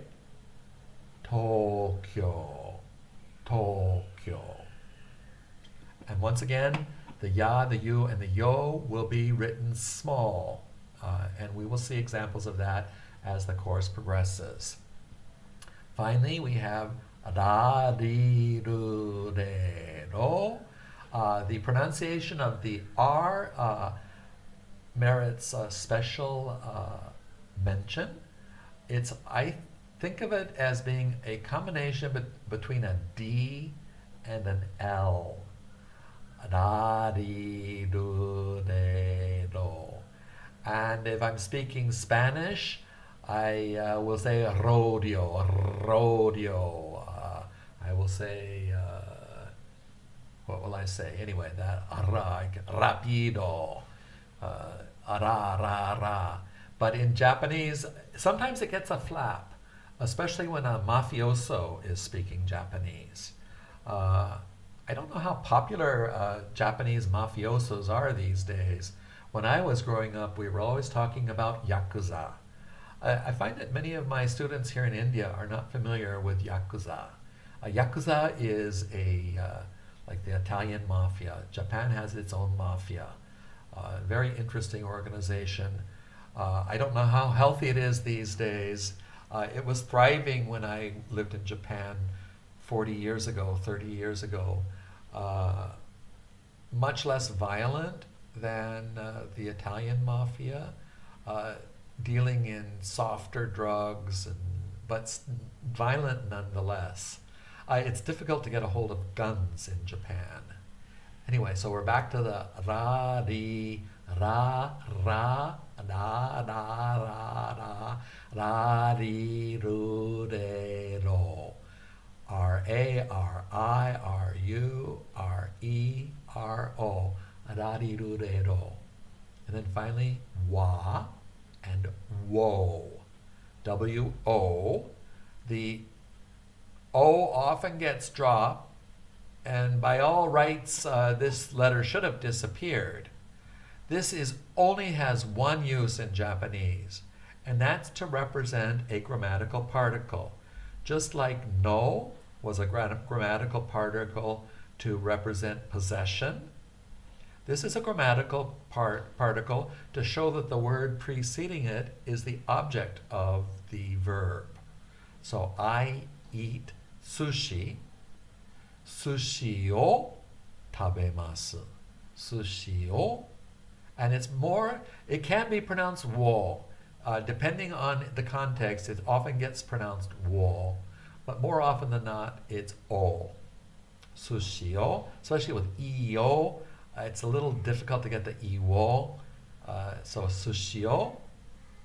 Tokyo, Tokyo. And once again, the ya, the you, and the yo will be written small. And we will see examples of that as the course progresses. Finally, we have ra, ri, ru, re, ro. The pronunciation of the R merits a special mention. I think of it as being a combination between a D and an L. Ra, ri, ru, re, ro. And if I'm speaking Spanish, I will say rodeo, rodeo. I will say, what will I say? Anyway, that rapido, ra. But in Japanese, sometimes it gets a flap, especially when a mafioso is speaking Japanese. I don't know how popular Japanese mafiosos are these days. When I was growing up, we were always talking about Yakuza. I find that many of my students here in India are not familiar with Yakuza. Yakuza is like the Italian mafia. Japan has its own mafia. Very interesting organization. I don't know how healthy it is these days. It was thriving when I lived in Japan 40 years ago, 30 years ago. Much less violent than the Italian mafia, dealing in softer drugs and but violent nonetheless. It's difficult to get a hold of guns in Japan. Anyway, so we're back to the ra, ri, ra, ra, da, da, ra, ra, ri, ru, re, ro. R-A, R-I, R-U, R-E, R-O. Ra, ri, ru, re, ro. And then finally, wa and wo. W-O. The O often gets dropped, and by all rights, this letter should have disappeared. This only has one use in Japanese, and that's to represent a grammatical particle. Just like no was a grammatical particle to represent possession, this is a grammatical particle to show that the word preceding it is the object of the verb. So I eat sushi. Sushi o tabemasu. Sushi o. And it can be pronounced wo. Depending on the context, it often gets pronounced wo. But more often than not, it's o. Sushi o. Especially with e-o. It's a little difficult to get the i-wo. So sushi o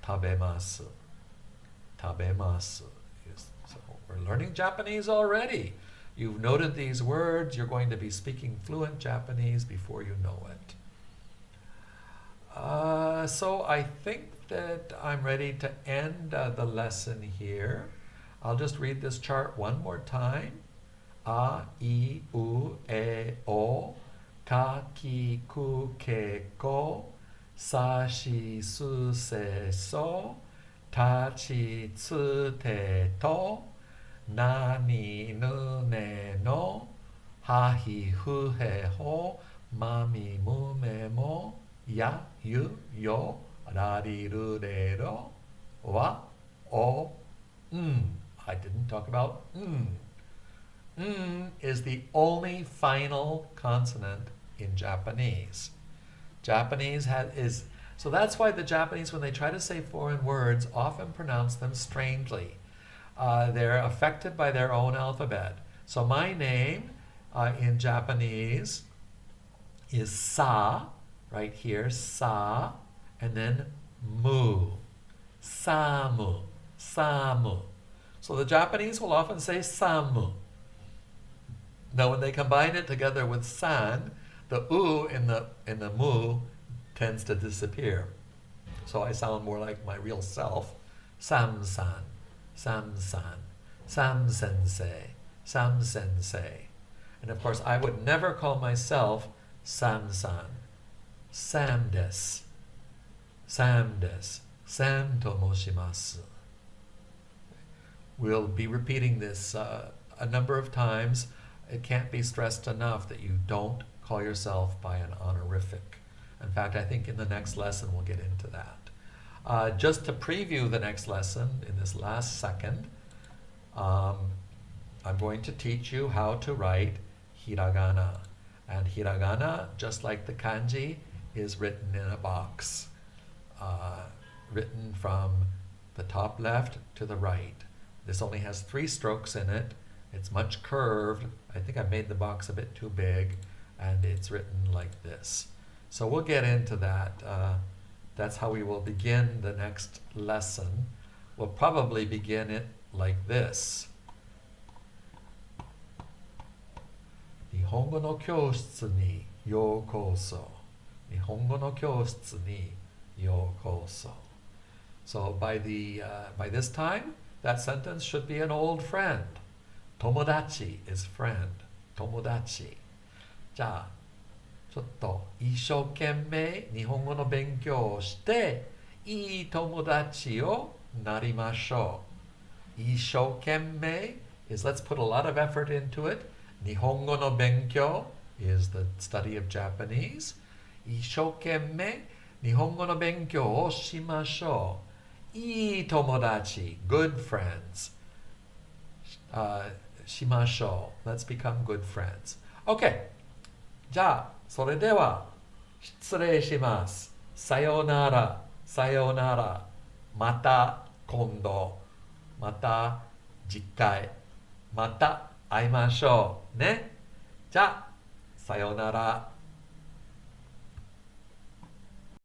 tabemasu. Tabemasu. So we're learning Japanese already. You've noted these words. You're going to be speaking fluent Japanese before you know it. So I think that I'm ready to end the lesson here. I'll just read this chart one more time. A, I, U, E, O. Ka, ki, ku, ke, ko. Sa, shi, su, se, so. Ta, chi, tsu, te, to. Na, ni, nu, ne, no. Ha, hi, hu, he, ho. Ma, mi, mu, me, mo. Ya, yu, yo. Ra, ri, ru, re, ro. Wa, o, I didn't talk about is the only final consonant in Japanese. So that's why the Japanese, when they try to say foreign words, often pronounce them strangely. They're affected by their own alphabet. So my name in Japanese is Sa, right here, Sa, and then Mu. Samu, Samu. So the Japanese will often say Samu. Now when they combine it together with San, the U in the Mu tends to disappear. So I sound more like my real self. Sam-san, Sam-san, Sam-sensei, Sam-sensei. And of course I would never call myself Sam-san. Sam-des, Sam-des, Sam to moshimasu. We'll be repeating this a number of times. It can't be stressed enough that you don't call yourself by an honorific. In fact, I think in the next lesson we'll get into that. Just to preview the next lesson in this last second, I'm going to teach you how to write hiragana. And hiragana, just like the kanji, is written in a box, written from the top left to the right. This only has 3 strokes in it. It's much curved. I think I made the box a bit too big, and it's written like this. So we'll get into that. That's how we will begin the next lesson. We'll probably begin it like this. 日本語の教室にようこそ。日本語の教室にようこそ。So by this time, that sentence should be an old friend. Tomodachi is friend. Tomodachi. じゃあ、ちょっと一生懸命日本語の勉強をして、いい友達をなりましょう。一生懸命 is let's put a lot of effort into it. 日本語の勉強 is the study of Japanese. 一生懸命日本語の勉強をしましょう。いい友達 good friends. しましょう。Let's become good friends. Okay. じゃあ、それでは失礼します。さようなら。さようなら。また今度。また次回、また会いましょうね。じゃあ、さようなら。